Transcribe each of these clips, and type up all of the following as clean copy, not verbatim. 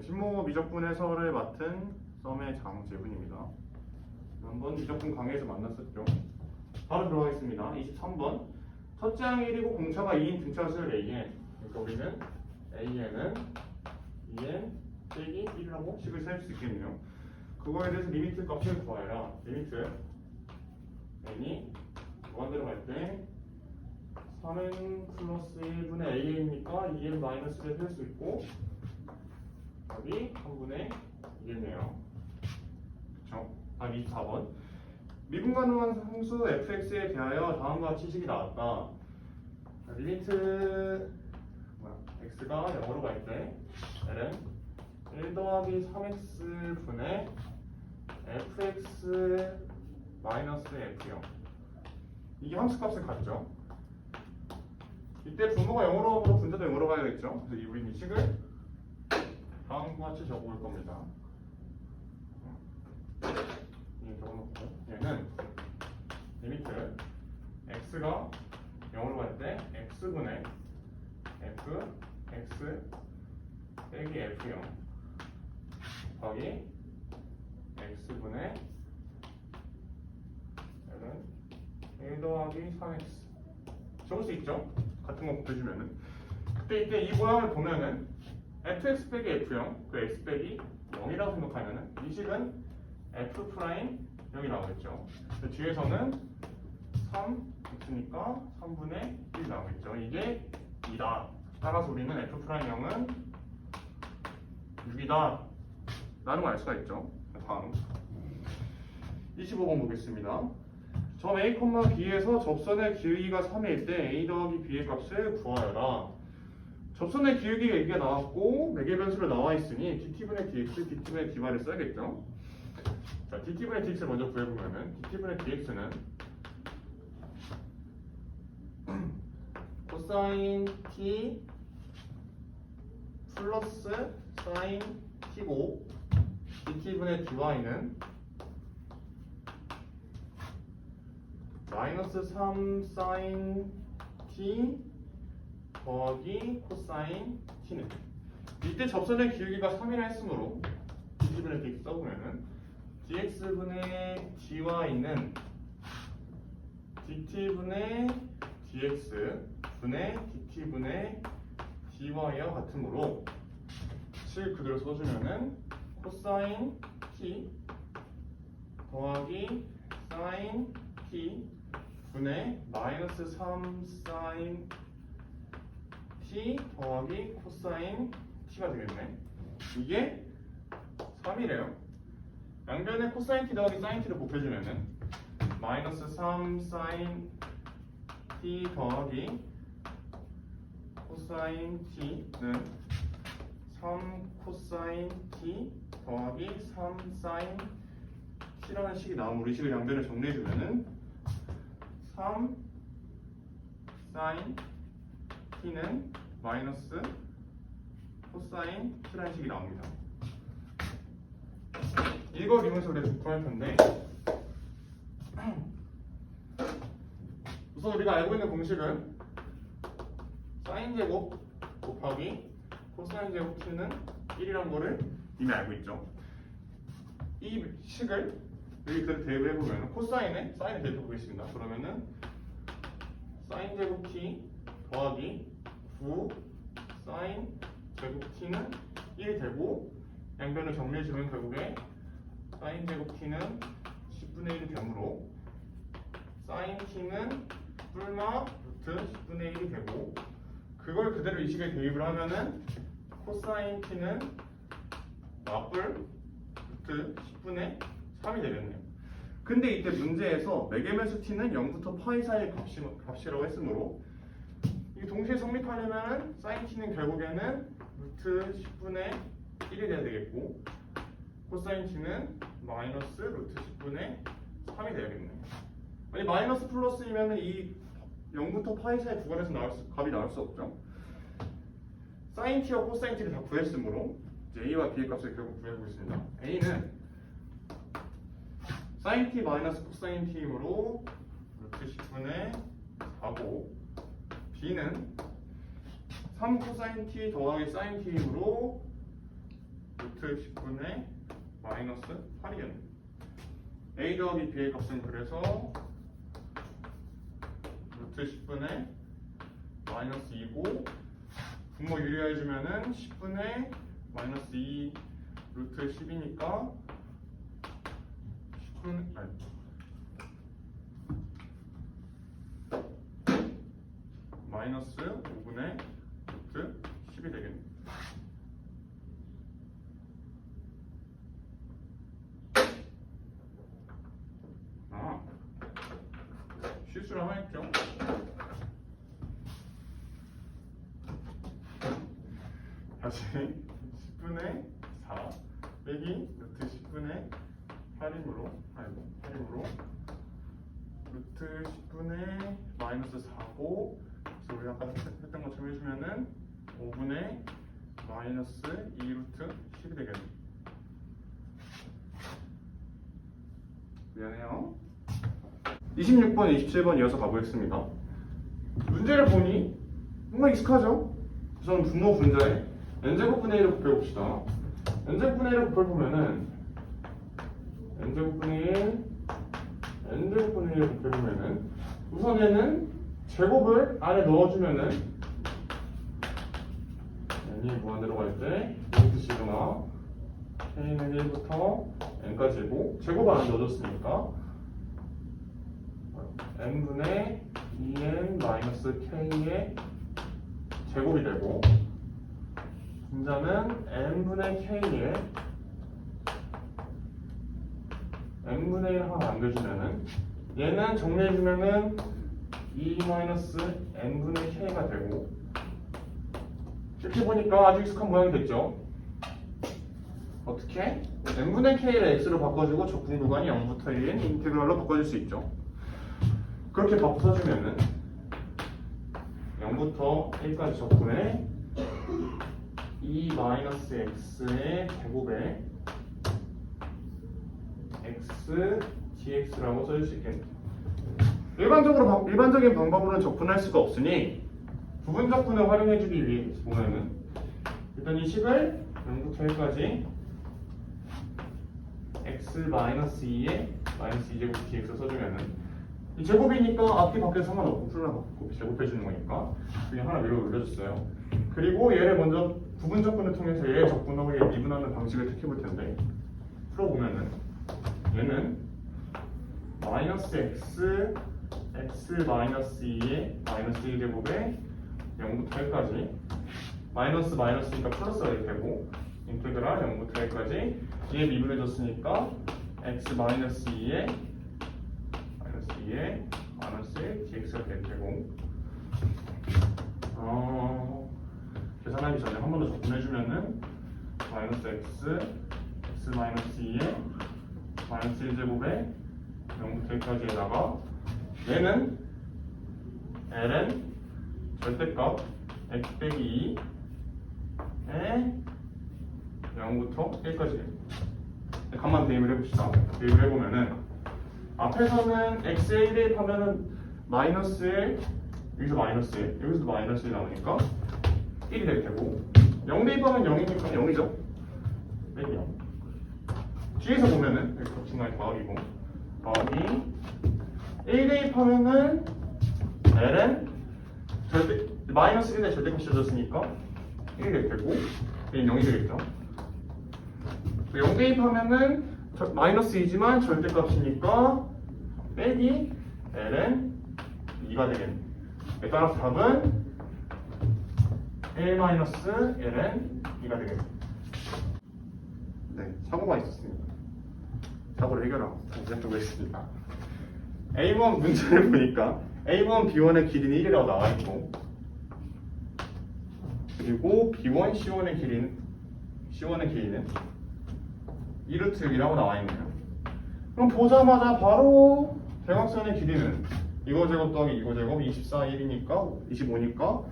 진모 미적분 해설을 맡은 썸의 장재훈입니다. 한번 미적분 강의에서 만났었죠. 바로 들어가겠습니다. 23번. 첫째 항이 1이고 공차가 2인 등차수를 AN. 그러니까 우리는 AN은 2N 빼기 1이라고 식을 세울 수 있겠네요. 그거에 대해서 리미트 값을 구하여라. 리미트 n이 무한대로 갈 때 3n 플러스 1분의 AN이니까 2n 마이너스를 세울 수 있고 답이 3분의 2겠네요. 그쵸? 답 24번. 미분 가능한 함수 fx에 대하여 다음과 같이 식이 나왔다. 리미트 x가 0으로 갈 때 l은 1 더하기 3x 분의 fx 마이너스 f0. 이게 함수값을 갖죠. 이때 분모가 0으로 가고 분자도 0으로 가야겠죠. 그래서 우리는 이 식을 다음과 같이 적어볼 겁니다. 적어놓고 얘는 리미트 x가 0으로 갈 때 x분의 f x 빼기 f0 곱하기 x분의 l은 1 더하기 3x 적을 수 있죠? 같은 거 곱해주면은 이때 이 모양을 보면은 fx 빼기 f0 그 x 빼기 0이라고 생각하면은 이 식은 f 프라임 0이 나오겠죠. 뒤에서는 3x니까 3분의 1 나오겠죠. 이게 2다. 따라서 우리는 f 프라임 0은 6이다 라는 걸 알 수가 있죠. 다음 25번 보겠습니다. 점 A, B에서 접선의 기울기가 3일 때 A 더하기 B의 값을 구하여라. 접선의 기울기가 이게 나왔고 매개 변수로 나와 있으니 dt분의 dx, dt분의 dy를 써야겠죠. 자, dt분의 dx를 먼저 구해보면은 dt분의 dx는 코사인 t 플러스 사인 t고 dt분의 dy는 마이너스 3 사인 t 더하기 코사인 t는 이때 접선의 기울기가 3이라 했으므로 dt분의 dx 써보면은 dx분의 dy는 dt분의 dx 분의 dt분의 dy와 같으므로 실 그대로 써주면은 코사인 t 더하기 사인 t 분의 마이너스 3 사인 t 더하기 코사인 t가 되겠네. 이게 3이래요. 양변에 코사인 t 더하기 사인 t를 곱해주면은 마이너스 3 사인 t 더하기 코사인 t는 3 코사인 t 더하기 3 사인 t라는 식이 나오면 우리 식을 양변을 정리해주면은 3 사인 t는 마이너스 코사인 t라는 식이 나옵니다. 이거 리면서 우리가 구할 텐데 우선 우리가 알고 있는 공식은 사인 제곱 곱하기 코사인 제곱 t는 1이라는 거를 이미 알고 있죠. 이 식을 여기 그대로 대입해보면 코사인에 사인을 대입해보겠습니다. 그러면은 사인 제곱 t 더하기 9 사인 제곱 t는 1이 되고 양변을 정리해주면 결국에 사인 제곱 t는 10분의 1이 되므로 사인 t는 뿔마 루트 10분의 1이 되고 그걸 그대로 이 식에 대입을 하면은 코사인 t는 마뿔 루트 10분의 3이 되겠네요. 근데 이때 문제에서 매개변수 t는 0부터 파이 사이의 값이라고 했으므로 이게 동시에 성립하려면 사인 t는 결국에는 루트 10분의 1이 돼야 되겠고 코사인 t는 마이너스 루트 10분의 3이 돼야겠네요. 아니 마이너스 플러스이면 이 0부터 파이 사이 구간에서 값이 나올 수 없죠. 사인 t와 코사인 t를 다 구했으므로 이제 a와 b의 값을 결국 구해보겠습니다. a는 사인 t 마이너스 코사인 t이므로 루트 10분의 4고 b는 3 코사인 t 더하기 사인 t이므로 루트 10분의 마이너스 8이겠네. a 더하기 b의 값은 그래서 루트 10분의 마이너스 2고 분모 유리화해주면은 10분의 마이너스 2 루트 10이니까 10분 아니 마이너스 5분의 루트 10이 되겠네. 아, 실수를 하나 했죠. 다시 10분의 4 빼기 루트 10분의 8이므로 루트 10분의 마이너스 4고 그래서 우리 아까 했던 것처럼 해주면은 5분의 마이너스 2 루트 10이 되겠네. 미안해요. 26번, 27번 이어서 가보겠습니다. 문제를 보니 뭔가 익숙하죠? 우선 분모 분자에 n제곱분의 1을 곱해봅시다. n제곱분의 1을 곱해보면은 n제곱분의 1 n제곱분의 1을 곱해보면은 우선 얘는 제곱을 안에 넣어주면은 n이 무한대로 갈 때 루트 시그마 k는 1부터 n까지고 제곱 안에 넣어줬으니까 n분의 2n 마이너스 k의 제곱이 되고 분자는 n분의 k에 n분의 1 하나 남겨주면은 얘는 정리해주면은 2 마이너스 n분의 k가 되고 이렇게 보니까 아주 익숙한 모양이 됐죠. 어떻게? n분의 k를 x로 바꿔주고 적분 구간이 0부터 1인 인테그랄로 바꿔줄 수 있죠. 그렇게 바꿔주면은 0부터 1까지 적분해 2 마이너스 x의 제곱에 x dx라고 써줄 수 있겠네요. 일반적인 방법으로는 적분할 수가 없으니 부분 적분을 활용해주기 위해 보면은 일단 이 식을 0부터 1까지 x 마이너스 2에 마이너스 2제곱 dx 써주면은 이 제곱이니까 앞뒤 밖에 상관없고 풀어놓고 제곱해주는 거니까 그냥 하나 위로 올려줬어요. 그리고 얘를 먼저 부분 적분을 통해서 얘의 적분하고 얘 미분하는 방식을 택해볼 텐데 풀어보면은 얘는 마이너스 x 마이너스 2에 마이너스 1제곱에 0부터 1까지 마이너스니까 플러스가 될 테고 인테그랄 0부터 1까지 얘 미분해줬으니까 x 마이너스 2에 마이너스 1 dx가 될 테고 계산하기 전에 한 번 더 적분해주면은 마이너스 x 마이너스 2에 마이너스 1제곱에 0부터 1까지에다가 얘는 ln 절대값 x 빼기 2에 0부터 1까지 간만 대입을 해봅시다. 대입을 해보면은 앞에서는 x에 1 대입하면은 마이너스 1 여기서 마이너스 1 여기서도 마이너스 1 나오니까 1이 될 테고 0 대입하면 0이니까 0이죠. 빼기 0 뒤에서 보면은 여기 중간에 더하기고 더하기 1 대입하면은 ln 마이너스 1에 절대값이 줬으니까 1이 될 테고 얘는 0이 되겠죠. 0 대입하면은 마이너스 2지만 절대값이니까 빼기 ln 2가 되겠네. 따라서 답은 1 마이너스 ln 2가 되겠네. 네, 사고가 있었습니다. 사고를 해결하고 시작해보겠습니다. A1 문제를 보니까 A1, B1의 길이는 1이라고 나와있고 그리고 B1, C1의 길이는 2루트 6이라고 나와있네요. 그럼 보자마자 바로 대각선의 길이는 이거 제곱 더하기 이거 제곱 24, 1이니까 25니까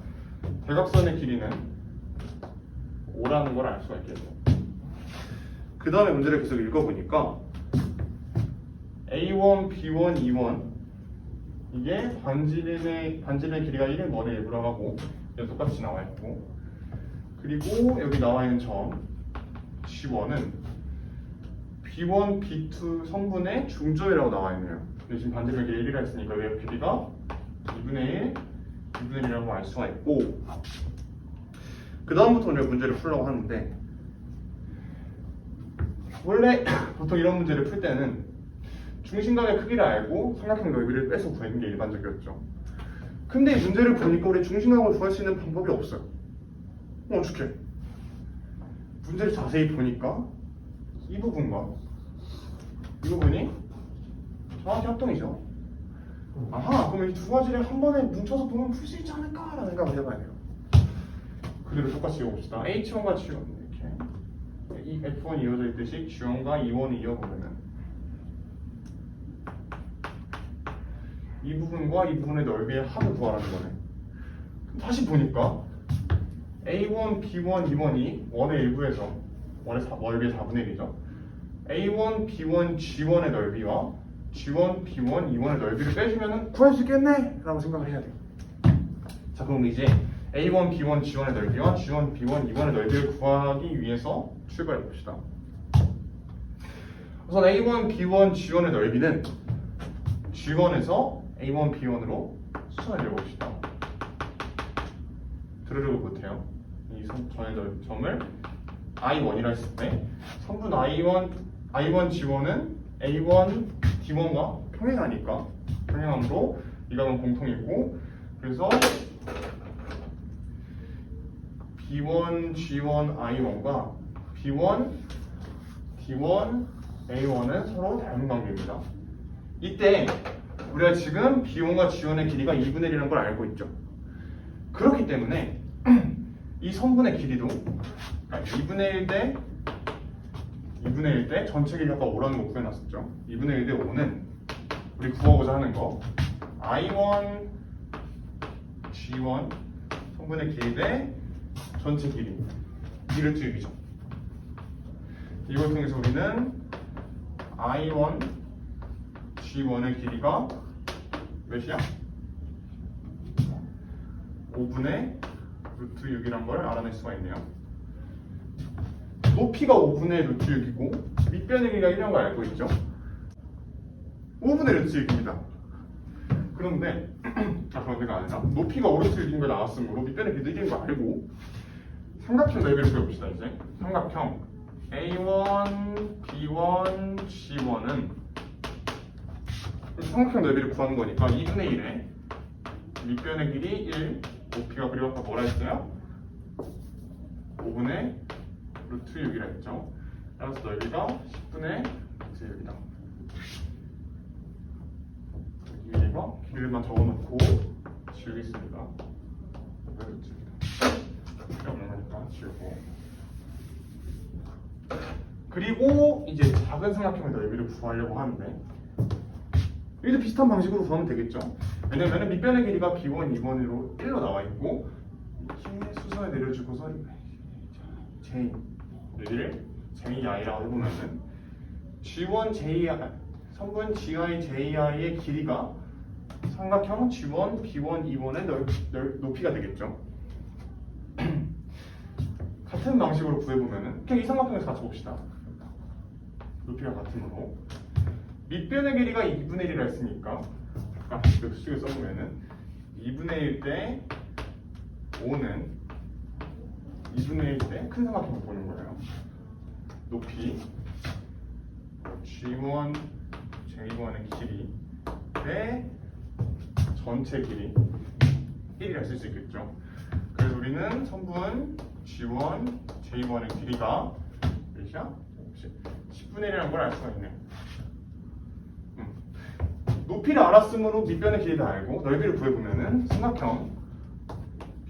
대각선의 길이는 5라는 걸 알 수가 있겠죠. 그 다음에 문제를 계속 읽어보니까 A1, B1, E1 이게 반지름의 길이가 1인 원의 일부라고 하고 똑같이 나와있고 그리고 여기 나와있는 점 G1은 B1, B2 성분의 중점이라고 나와 있네요. 근데 지금 반지름이 1이라 했으니까 왜 길이가 2분의 1, 2분의 1이라고 알 수가 있고, 그 다음부터 우리가 문제를 풀려고 하는데, 원래 보통 이런 문제를 풀 때는 중심각의 크기를 알고 삼각형 넓이를 빼서 구하는 게 일반적이었죠. 근데 이 문제를 보니까 우리 중심각을 구할 수 있는 방법이 없어요. 어떡해? 문제를 자세히 보니까 이 부분과 이 부분이 정확히 합동이죠. 아하, 그럼 이 두 가지를 한 번에 뭉쳐서 보면 풀 수 있지 않을까라는 생각을 해봐야 돼요. 그대로 똑같이 이어봅시다. H1과 G1 이렇게 이 F1이 이어져 있듯이 G1과 E1이 이어보면은 이 부분과 이 부분의 넓이의 합을 구하라는 거네. 다시 보니까 A1, B1, E1이 원의 일부에서 원의 넓이의 4분의 1이죠. A1, B1, G1의 넓이와 G1, B1, E1의 넓이를 빼주면 구할 수 있겠네! 라고 생각을 해야 돼요. 자, 그럼 이제 A1, B1, G1의 넓이와 G1, B1, E1의 넓이를 구하기 위해서 출발해 봅시다. 우선 A1, B1, G1의 넓이는 G1에서 A1, B1으로 수선을 내려봅시다. 들으려고 못해요. 이 전의 점을 I1이라 했을 때 성분 I1, G1은 A1, D1과 평행하니까 평행함으로 이 값은 공통이고, 그래서 B1, G1, I1과 B1, D1, A1은 서로 닮은 관계입니다. 이때 우리가 지금 B1과 G1의 길이가 2분의 1이라는 걸 알고 있죠. 그렇기 때문에 이 성분의 길이도 2분의 1 대 전체 길이가 5라는 거 구해놨었죠. 2분의 1 대 5는 우리 구하고자 하는 거 I1, G1 성분의 길이 대 전체 길이 이를 투입이죠. 이걸 통해서 우리는 I1, G1의 길이가 몇이야? 5분의 루트 6이란 걸 알아낼 수가 있네요. 높이가 5분의 루트 6이고 밑변의 길이가 1이란 걸 알고 있죠. 5분의 루트 6입니다. 그런데 그런 데가 아니라 높이가 5루트 6인 걸 나왔으므로 밑변의 길이도 1인 거 알고 삼각형 넓이를 구해봅시다. 이제 삼각형 A1, B1, G1은 삼각형 넓이를 구하는 거니까 2분의 1에 밑변의 길이 1, 높이가 그리고 아까 뭐라 했어요? 5분의 루트 6이라 했죠. 따라서 넓이가 10분의 루트 6이다. 여기가 길이만 적어놓고 지우겠습니다. 5분의 루트 6이다. 필요 없는 거니까 지우고. 그리고 이제 작은 삼각형의 넓이를 구하려고 하는데 여기도 비슷한 방식으로 구하면 되겠죠. 왜냐면 밑변의 길이가 B1, 2번으로 1로 나와 있고 이렇게 수선에 내려주고서 J 여기를 JI라고 해보면은 G1, JI 성분 GI, JI의 길이가 삼각형 G1, B1, 2번의 높이가 되겠죠. 같은 방식으로 구해보면은 그냥 이 삼각형에서 같이 봅시다. 높이가 같으므로 밑변의 길이가 2분의 1이라 했으니까 아까 수식을 써보면은 2분의 1 대 5는 2분의 1 대 큰 삼각형을 보는 거예요. 높이 G1, J1의 길이 대 전체 길이 1이라 쓸 수 있겠죠. 그래서 우리는 성분 G1, J1의 길이가 몇이야? 10분의 1이라는 걸 알 수가 있네요. 높이를 알았으므로 밑변의 길이도 알고 넓이를 구해보면은 삼각형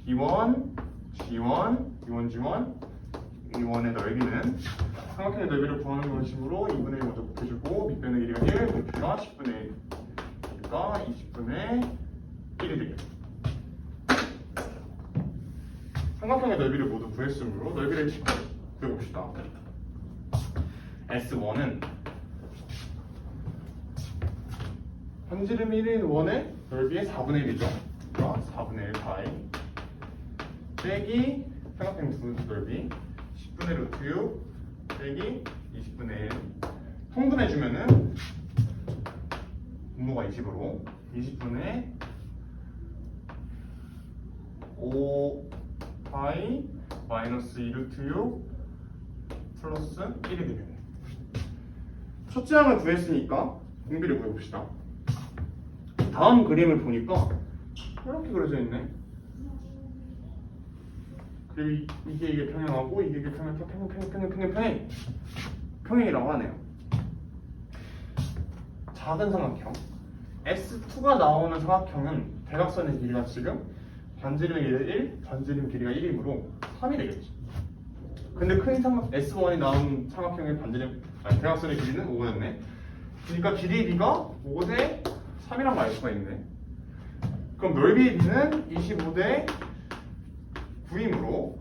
B1, G1, B1, G1, E1의 넓이는 삼각형의 넓이를 구하는 방식으로 2분의 1 먼저 곱해주고 밑변의 길이가 1, 높이가 10분의 1 그러니까 20분의 1이 되겠죠. 삼각형의 넓이를 모두 구했으므로 넓이를 구해봅시다. S1은 반지름 1인 원의 넓이의 4분의 1이죠. 그러니까 4분의 1 파이 빼기 삼각형 넓이 10분의 루트 6 빼기 20분의 1 통분해주면은 분모가 20으로 20분의 5파이 마이너스 2루트 6 플러스 1이 되겠네. 첫째 항을 구했으니까 공비를 구해봅시다. 다음 그림을 보니까 이렇게 그려져 있네. 그리고 이게 평행하고 이게 평행이라고 하네요. 작은 삼각형 S2가 나오는 삼각형은 대각선의 길이가 지금 반지름 길이가 1, 반지름 길이가 1이므로 3이 되겠지. 근데 큰 삼각 S1이 나온 삼각형의 대각선의 길이는 5였네. 그러니까 길이의 비가 5대 3이라고 알 수가 있네. 그럼 넓이의 비는 25대 9이므로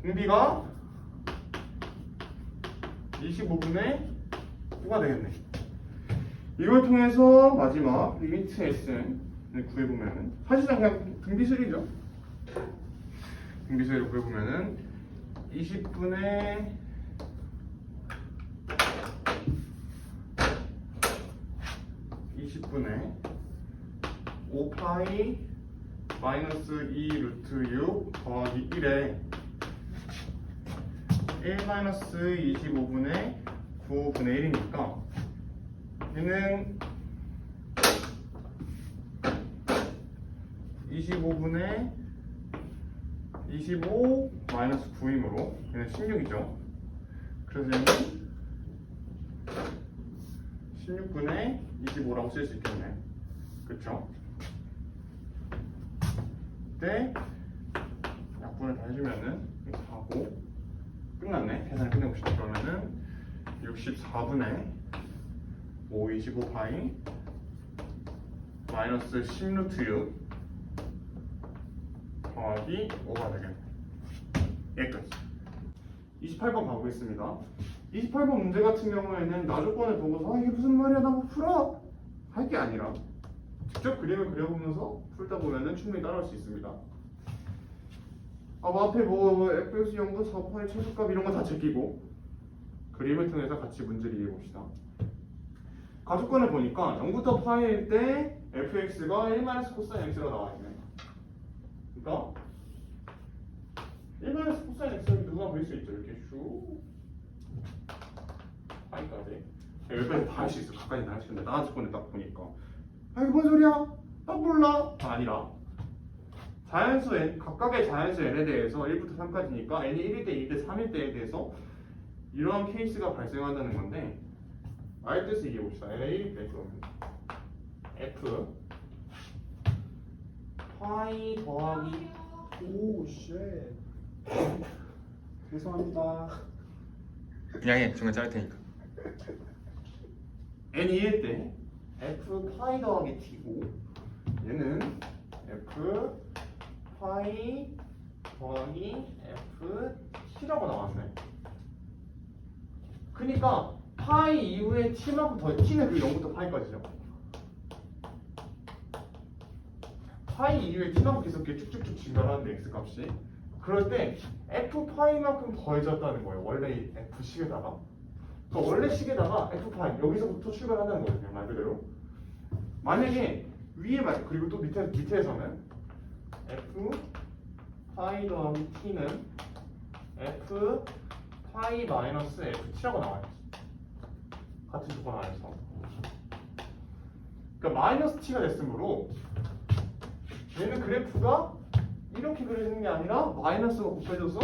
공비가 25분의 9가 되겠네. 이걸 통해서 마지막 리미트 S를 구해보면 사실상 그냥 등비수리죠. 등비수리를 구해보면은 20분의 5파이 마이너스 2 루트 6 더하기 1에 1 마이너스 25분의 9분의 1이니까 얘는 25분의 25 마이너스 9이므로 얘는 16이죠. 그래서 얘는 16분의 25라고 쓸 수 있겠네. 그쵸? 그때 약분을 다 해주면은 4고 끝났네. 계산을 끝내봅시다. 그러면은 64분의 5 25파이 마이너스 10루트 6 더하기 5가 되겠네. 여기까지. 28번 가보겠습니다. 28번 문제 같은 경우에는 나 조건을 보고서 이게 무슨 말이야 나 뭐 풀어 할 게 아니라 직접 그림을 그려보면서 풀다 보면은 충분히 따라할 수 있습니다. 뭐 앞에 뭐 fx 0분 4파이 최소값 이런 거 다 제끼고 그림을 통해서 같이 문제를 이해해 봅시다. 가족권을 보니까 0부터 파이일 때 fx가 1 코사인 x로 나와 있네. 그러니까 1 코사인 x를 누가 보일 수 있죠. 이렇게 슉 파이까지 여기까지 다 할 수 있어. 가까이 다 할 수 있는데 나 조건을 딱 보니까 이게 뭔 소리야? 나 몰라. 아니라 자연수 n, 각각의 자연수 n에 대해서 1부터 3까지니까 n이 1일 때, 2일 때, 3일 때에 대해서 이러한 케이스가 발생한다는 건데 알 뜻을 얘기해 봅시다. n의 1일 때 그러면 f 파이 더하기 오, 쉣. 죄송합니다. 그냥 해. 중간 자를 테니까. n이 1일 때 f 파이 더하기 t고 얘는 f 파이 더하기 f t라고 나왔네. 그러니까 파이 이후에 t만큼 더 t는 그 0부터 파이까지죠. 파이 이후에 t만큼 계속 이렇게 쭉쭉쭉 증가하는데 x값이 그럴 때 f 파이만큼 더해졌다는 거예요. 원래 이 f 식에다가 그러니까 원래 식에다가 f 파이 여기서부터 출발한다는 거예요. 그냥 말 그대로. 만약에 위에 그리고 또 밑에서는 f 파이 더하기 t는 f 파이 마이너스 ft라고 나와요. 같은 조건 안에서. 그러니까 마이너스 t가 됐으므로 얘는 그래프가 이렇게 그려지는 게 아니라 마이너스가 곱해져서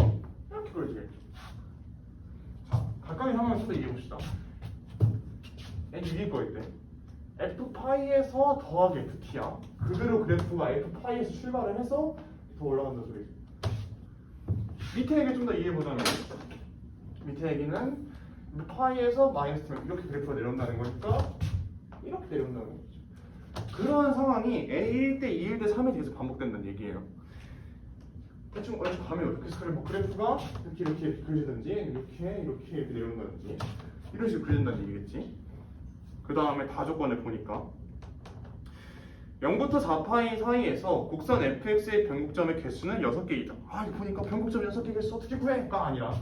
이렇게 그려지겠죠. 자, 각각의 상황을 또 얘기해 봅시다. n 위일 거일 때 f 파이에서 더하기 ft야. 그대로 그래프가 f 파이에서 출발을 해서 더 올라간다는 소리지. 밑에 얘기 좀 더 이해해 보자면 밑에 얘기는 파이에서 마이너스 t면 이렇게 그래프가 내려온다는 거니까 이렇게 내려온다는 거죠. 그러한 상황이 n1일 때, 2일 때, 3일 때 계속 반복된다는 얘기예요. 대충 가면 이렇게 뭐 그래프가 이렇게 그려지든지 이렇게 내려온다든지 이런 식으로 그려진다는 얘기겠지. 그 다음에 다 조건을 보니까 0부터 4파이 사이에서 곡선 fx의 변곡점의 개수는 6개이다. 이거 보니까 변곡점 6개 개수 어떻게 구해? 가 아니라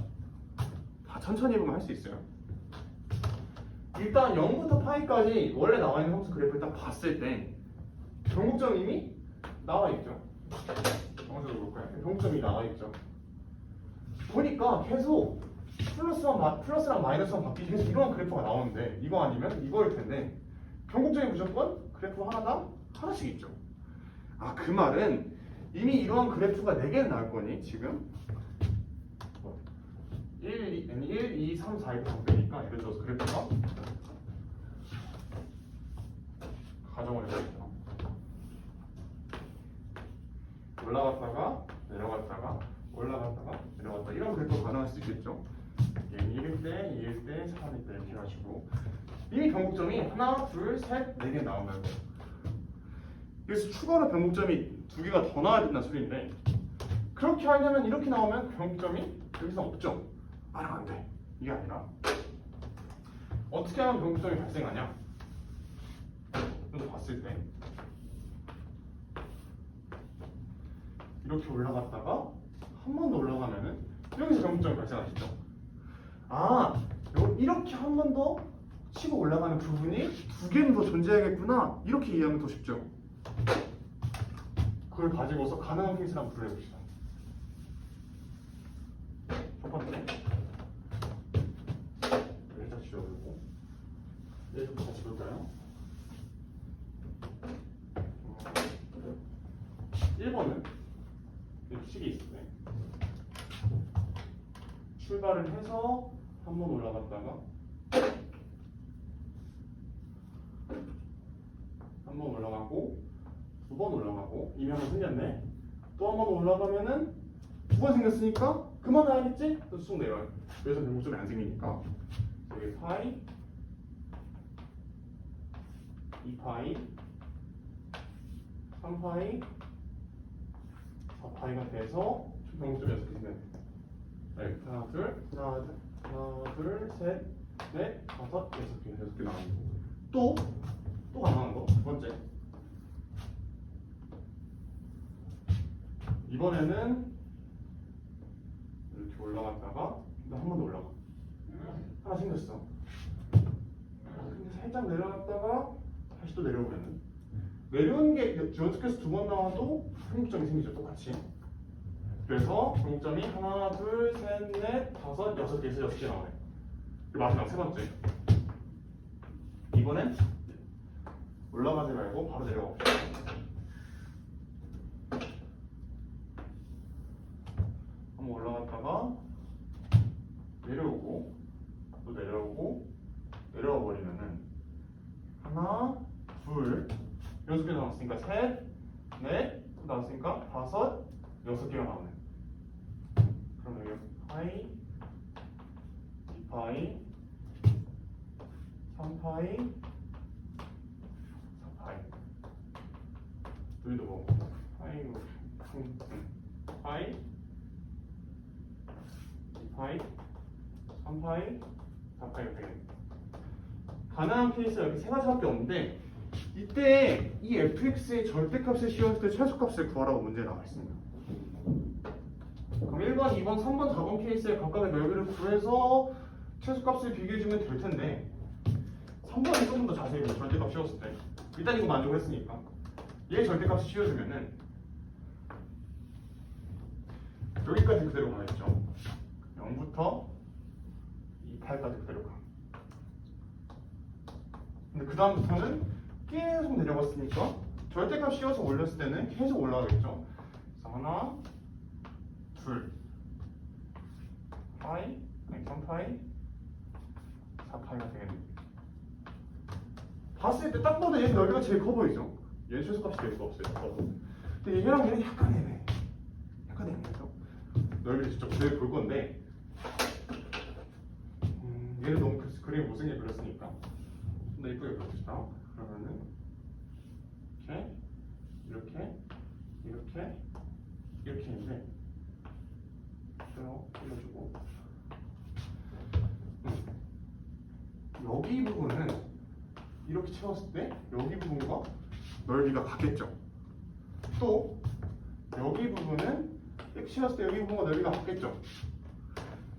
다 천천히 해보면 할 수 있어요. 일단 0부터 파이까지 원래 나와 있는 함수 그래프를 딱 봤을 때 변곡점 이미 나와 있죠. 정확하게 볼까요? 변곡점이 나와 있죠. 보니까 계속 플러스랑 마이너스랑 바뀌지 계속 이런 그래프가 나오는데 이거 아니면 이거일 텐데 변곡점이 무조건 그래프 하나당 하나씩 있죠. 아, 그 말은 이미 이러한 그래프가 4개는 나올 거니 지금 1, 2, 3, 4 이렇게 바뀌니까 예를 들어서 그래프가 가정을 해보죠. 올라갔다가 내려갔다가 올라갔다가 내려갔다 이런 그래프가 가능할 수 있겠죠. 얘는 1일 때, 2일 때, 3일 때 이렇게 해가지고 이미 변곡점이 하나, 둘, 셋, 4개 나온다고. 그래서 추가로 변곡점이 2개가 더 나와야 된다는 소리인데 그렇게 하려면 이렇게 나오면 변곡점이 여기서 없죠. 말하면 안 돼. 이게 아니라 어떻게 하면 변곡점이 발생하냐? 이거 봤을 때 이렇게 올라갔다가 한 번 더 올라가면은 여기서 변곡점이 발생하시죠. 아, 이렇게 한 번 더 치고 올라가는 부분이 2개는 더 존재하겠구나. 이렇게 이해하면 더 쉽죠. 그걸 가지고서 가능한 케이스를 한번 풀어봅시다. 첫 번째 일단 지워보고 얘부터 같이 볼까요? 1번은 이렇게 식이 있을 때 출발을 해서 한 번 올라갔다가 한 번 올라가고 2번 올라가고 이미 한 번 생겼네. 또 한 번 올라가면은 2번 생겼으니까 그만해야겠지? 또 쑥 내려요. 그래서 변곡점이 안 생기니까 여기 파이 2파이 3파이 4파이가 돼서 변곡점이 6개 생겼네. 네, 하나 둘 셋 넷 다섯 6개 나가는 거. 또 가능한 거. 두 번째 이번에는 이렇게 올라갔다가 한 번 더 올라가. 하나 생겼어. 근데 살짝 내려갔다가 다시 또 내려오면은 내려오는 게 연속해서 2번 나와도 변곡점이 생기죠. 똑같이. 그래서 변곡점이 하나, 둘, 셋, 넷, 다섯, 6개에서 6개 나오네. 그리고 마지막 세 번째. 이번엔 올라가지 말고 바로 내려가 봅시다. 한번 올라갔다가 내려오고 또 내려오고 내려와 버리면은 하나, 둘, 6개 나왔으니까 셋, 넷, 또 나왔으니까 다섯, 6개가 나오네. 그럼 여기 파이, 2파이, 3파이, 4파이. 여기도 뭐 파이, 파이, 2파이, 3파이, 4파이가 되겠네. 가능한 케이스가 이렇게 세 가지밖에 없는데 이때 이 fx의 절대값을 씌웠을 때 최소값을 구하라고 문제에 나와 있습니다. 그럼 1번, 2번, 3번, 4번 케이스에 각각의 넓이를 구해서 최소값을 비교해주면 될 텐데 3번이 조금 더 자세히 절대값 씌웠을 때 일단 이거 만족을 했으니까 얘 절대값을 씌워주면은 여기까지 그대로 가겠죠. 0부터 28까지 그대로 가. 근데 그 다음부터는 계속 내려갔으니까 절대값 씌워서 올렸을 때는 계속 올라가겠죠. 그래서 하나, 둘, 파이, 3파이, 4파이가 되겠네. 봤을 때 딱 봐도 얘 넓이가 제일 커 보이죠? 얘는 최소값이 될 수가 없어요. 근데 얘랑 얘는 약간 애매해. 약간 애매해서 넓이를 직접 그대로 볼 건데 얘는 너무 그림이 못생기게 그렸으니까 좀 더 이쁘게 그려봅시다. 그러면은 이렇게 있는데 올려주고 여기 부분은 이렇게 채웠을 때 여기 부분과 넓이가 같겠죠. 또 여기 부분은 이렇게 채웠을 때 여기 부분과 넓이가 같겠죠.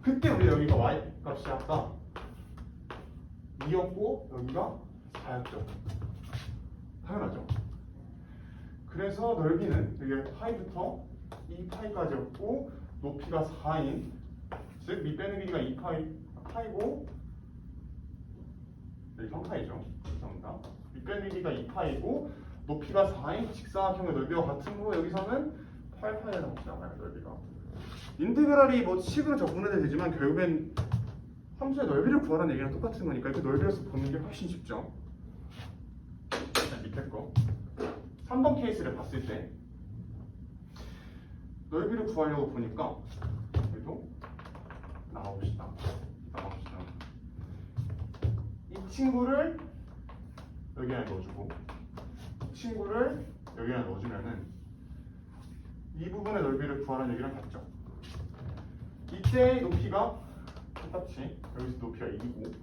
그때 우리 여기가 y 값이 아까 2였고 여기가 4였죠. 당연하죠. 그래서 넓이는 여기 파이부터 2파이까지였고 높이가 4인 즉 밑변의 길이가 2파이고 여기 3파이죠. 죄송합니다. 밑변의 길이가 2파이고 높이가 4인 직사각형의 넓이와 같으므로 여기서는 8파이가 나오지 않아요. 넓이가. 인테그랄이 뭐 식으로 적분해도 되지만 결국엔 함수의 넓이를 구하라는 얘기랑 똑같은 거니까 그 넓이에서 보는 게 훨씬 쉽죠. 자, 밑에 거 3번 케이스를 봤을 때 넓이를 구하려고 보니까 그래도 나와봅시다. 이 친구를 여기 안에 넣어주고 이 친구를 여기 안에 넣어주면은 이 부분의 넓이를 구하라는 얘기랑 같죠. 이때의 높이가 똑같이 여기서 높이가 2고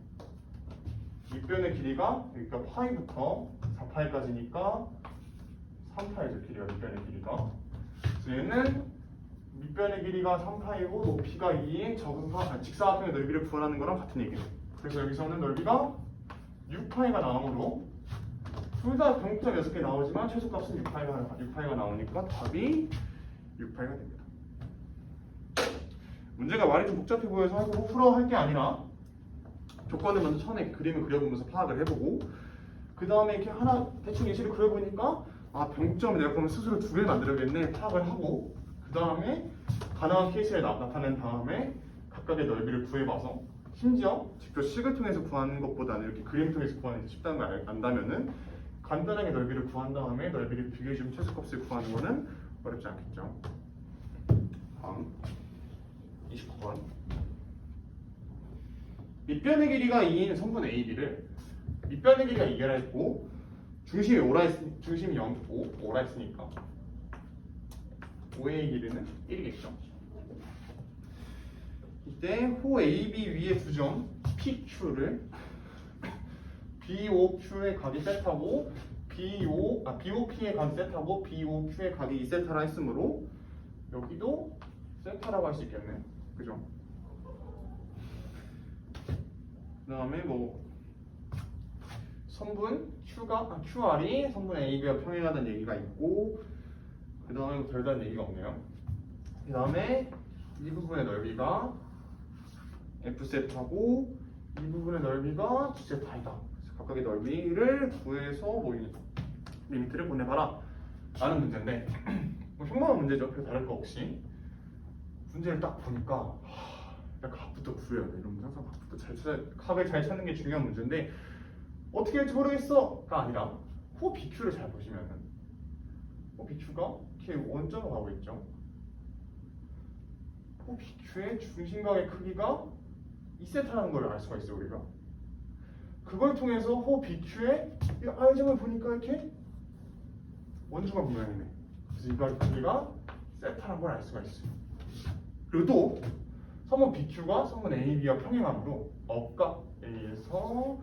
밑변의 길이가 여기가 파이부터 4파이까지니까 3파이죠. 길이가 밑변의 길이가. 그래서 얘는 밑변의 길이가 3파이고 높이가 2인 직사각형의 넓이를 구하라는 거랑 같은 얘기예요. 그래서 여기서는 넓이가 6파이가 나오므로 둘 다 병점 6개 나오지만 최소값은 6파이가 나오니까 답이 6파이가 됩니다. 문제가 말이 좀 복잡해 보여서 하고 풀어 할 게 아니라 조건을 먼저 처음에 그림을 그려보면서 파악을 해보고 그 다음에 이렇게 하나 대충 예시를 그려보니까 아 병점을 내가 그러면 스스로 2개를 만들어야겠네 파악을 하고 그 다음에 가능한 케이스를 나타낸 다음에 각각의 넓이를 구해봐서 심지어 직접 식을 통해서 구하는 것보다는 이렇게 그림 통해서 구하는 게 쉽다는 걸 안다면은 간단하게 넓이를 구한 다음에 넓이를 비교해주면 최소값을 구하는 거는 어렵지 않겠죠. 다음 29번 밑변의 길이가 2인 선분 AB를 밑변의 길이가 2개라 했고 중심이 5라 했으니까 5의 길이는 1이겠죠. 이때 호 AB 위에 두 점 PQ를 BOQ의 각이 세타고 BOP의 각이 세타고 BOQ의 각이 2세타라 했으므로 여기도 세타라고 할 수 있겠네. 그죠? 그 다음에 뭐 선분 QR이 선분 AB와 평행하다는 얘기가 있고 그 다음에 별다른 얘기가 없네요. 그 다음에 이 부분의 넓이가 F세타고 이 부분의 넓이가 G세타이다. 각각의 넓이를 구해서 뭐 리미트를 보내봐라 라는 문제인데 뭐 평범한 문제죠. 별 다를 거 없이 문제를 딱 보니까 각부터 구해야 돼. 이러면 항상 각을 잘 찾는 게 중요한 문제인데 어떻게 할지 모르겠어가 아니라 호 BQ를 잘 보시면은 호 BQ가 이렇게 원점으로 가고 있죠. 호 BQ의 중심각의 크기가 2세타라는 걸 알 수가 있어요. 우리가 그걸 통해서 호 BQ의 이 R점을 보니까 이렇게 원주각 모양이네. 그래서 이걸 크기가 세타라는 걸 알 수가 있어요. 그리고 또 선분 BQ가 선분 AB와 평행하므로 억각 A에서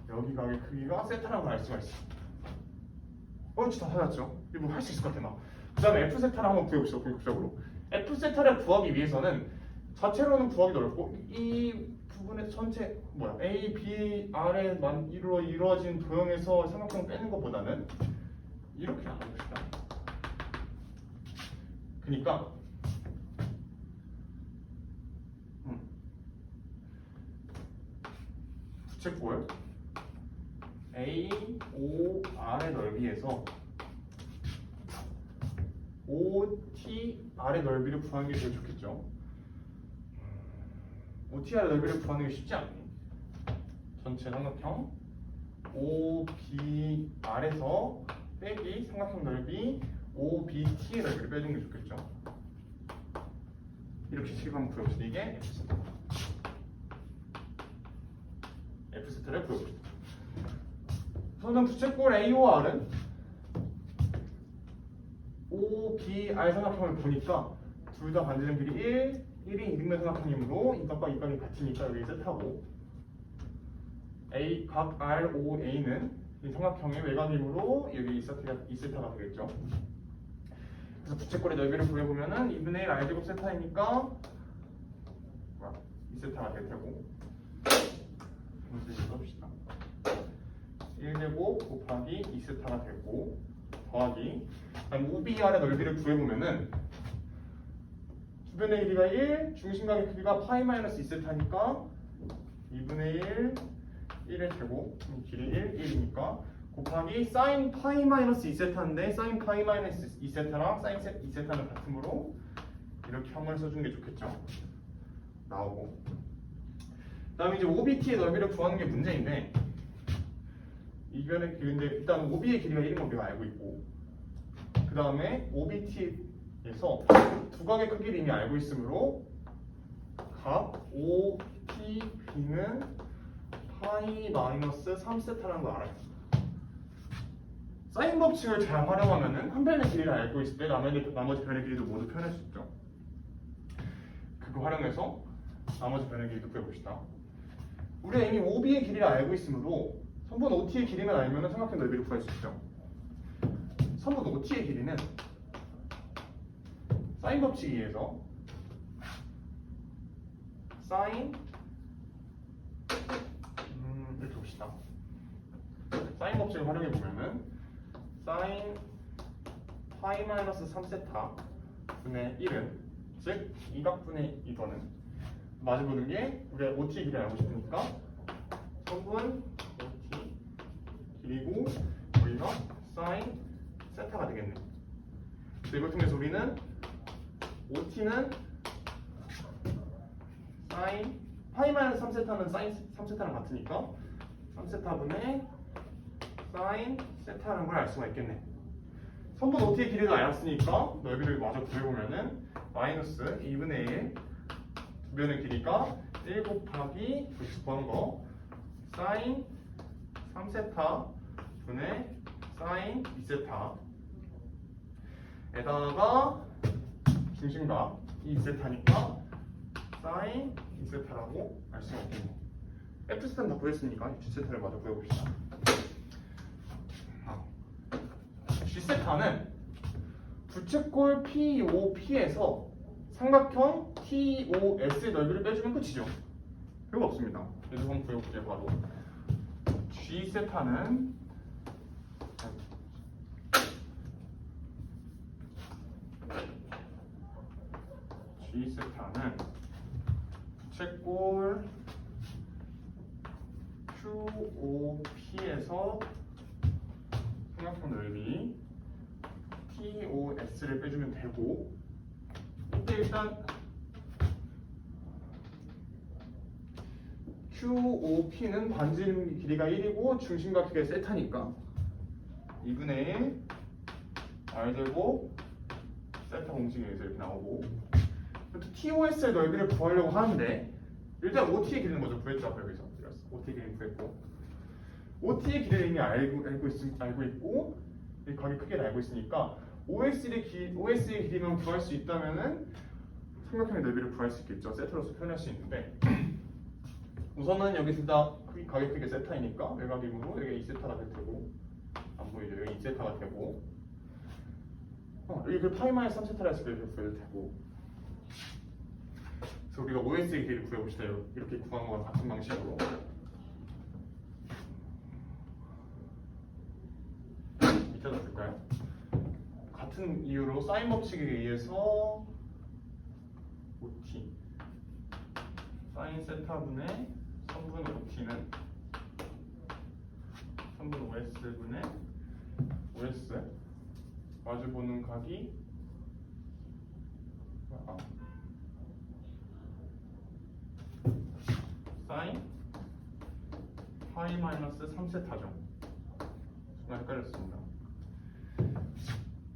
여기 각의 크기가 세타라는 걸 알 수가 있어. 얼추 다 찾았죠? 이거 할 수 있을 것 같아 막. 그 다음에 F세타를 한번 구해봅시다. 본격적으로. F세타를 구하기 위해서는 자체로는 구하기도 어렵고 이 부분의 전체 A, B, R에만 이루어진 도형에서 삼각형 빼는 것보다는 이렇게 나눠봅시다. 그러니까 부채꼴 A, O, R의 넓이에서 O, T, R의 넓이를 구하는 게 제일 좋겠죠. O, T, R의 넓이를 구하는 게 쉽지 않니? 전체 삼각형 O, B, R에서 빼기 삼각형 넓이 O, B, T의 넓이를 빼주는 게 좋겠죠. 이렇게 식을 한번 구해봅시다. 이게 F세타를 구해봅시다. 우선 부채꼴 AOR은 O, B, R 삼각형을 보니까 둘 다 반지름 길이 1인 이등변 삼각형이므로 이 값과 이 값이 같으니까 여기 세타고 A, 각 R, O, A는 이 삼각형의 외곽이므로 여기 2세타가 되겠죠. 그래서 부채꼴의 넓이를 구해보면은 2분의 1 R제곱 세타이니까 2세타가 될 테고 이것을 써봅시다. 1제곱 곱하기 2세타가 되고 더하기 그다음 OB 아래 넓이를 구해보면은 주변의 길이가 1, 중심각의 크기가 파이 마이너스 2세타니까 2분의 1, 1의 제곱 길이 1, 1이니까 곱하기 사인 파이 마이너스 2세타인데 사인 파이 마이너스 2세타랑 사인 2세타는 같으므로 이렇게 한번 써주는 게 좋겠죠. 나오고 그 다음에 이제 OBT의 넓이를 구하는 게 문제인데 이변의 길인데 일단 OB의 길이가 1인 걸 우리가 알고 있고 그 다음에 OBT에서 두 각의 크기를 이미 알고 있으므로 각 OPB는 파이 마이너스 3세타라는 걸 알아요. 사인 법칙을 잘 활용하면은 한 변의 길이를 알고 있을 때 나머지 변의 길이도 모두 표현할 수 있죠. 그거 활용해서 나머지 변의 길이도 구해봅시다. 우리가 이미 OB의 길이를 알고 있으므로 선분 OT의 길이만 알면 삼각형 넓이를 구할 수 있죠. 선분 OT의 길이는 사인 법칙에 의해서 사인 이렇게 봅시다. 사인 법칙을 활용해 보면은 사인 파이 마이너스 3세타 분의 1은 즉 2각분의 2더는 마주보는 게 우리가 OT의 길이를 알고 싶으니까 선분 OT 길이고 여기가 사인 세타가 되겠네. 그래서 이걸 통해서 우리는 OT는 사인 파이 마이너스 3세타는 사인 3세타랑 같으니까 3세타분의 사인 세타라는 걸 알 수가 있겠네. 선분 OT의 길이도 알았으니까 넓이를 마저 구해보면은 마이너스 2분의 1 두 변의 길이가 1 곱하기 구한 거 사인 3세타 분의 사인 2세타 에다가 중심각 2세타니까 사인 2세타라고 알 수가 있겠네. F세타는 다 구했으니까 G세타를 마저 구해봅시다. G세타는 부채꼴 POP에서 삼각형 TOS의 넓이를 빼주면 끝이죠. 별거 없습니다. 그래서 한번 구해볼게요. 바로 G세타는 부채꼴 QOP에서 삼각형 넓이 TOS를 빼주면 되고 이때 일단 QOP는 반지름 길이가 1이고 중심각 크기가 세타니까 2분의 1 R제곱 세타 공식에 의해서 이렇게 나오고 또 TOS의 넓이를 구하려고 하는데 일단 OT의 길이는 먼저 구했죠. 앞에 여기서 OT의 길이는 구했고 OT의 길이를 이미 알고 있고 이 각의 크기를 알고 있으니까 OS의 길이만 구할 수 있다면은 삼각형의 넓이를 구할 수 있겠죠. 세타로서 표현할 수 있는데 우선은 여기 둘 다 각의 크기가 세타이니까 외곽이므로 여기 2세타가 될 테고 안 보이죠? 여기 2세타가 되고 여기 그 파이 마이너스 3세타라 했을 때 이렇게 구해도 되고 그래서 우리가 OS의 길이를 구해봅시다. 이렇게 구한 거랑 같은 방식으로 밑에다 줄까요? 같은 이유로 사인 법칙에 의해서 OT 사인 세타분의 선분 OT는 선분 OS분의 OS 마주보는 각이 사인 파이 마이너스 3세타죠. 정말 헷갈렸습니다.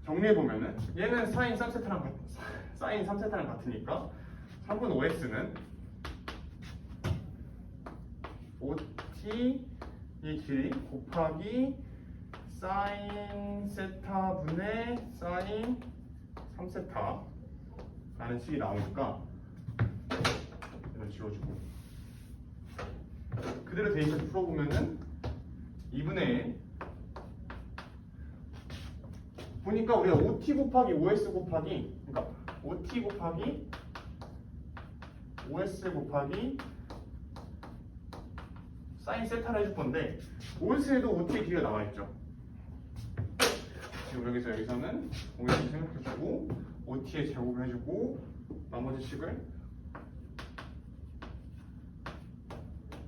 정리해보면은 얘는 사인 3세타랑 같으니까 3분 OS는 OT의 길이 곱하기 사인 세타분의 사인 3세타라는 식이 나오니까 얘는 지워주고 그대로 데이터 풀어보면은 2분의 1 보니까 우리가 OT 곱하기 OS 곱하기 그러니까 OT 곱하기 OS 곱하기 사인 세타를 해줄 건데 OS에도 OT의 길이가 나와 있죠. 지금 여기서는 OS 생각해주고 OT의 제곱을 해주고 나머지 식을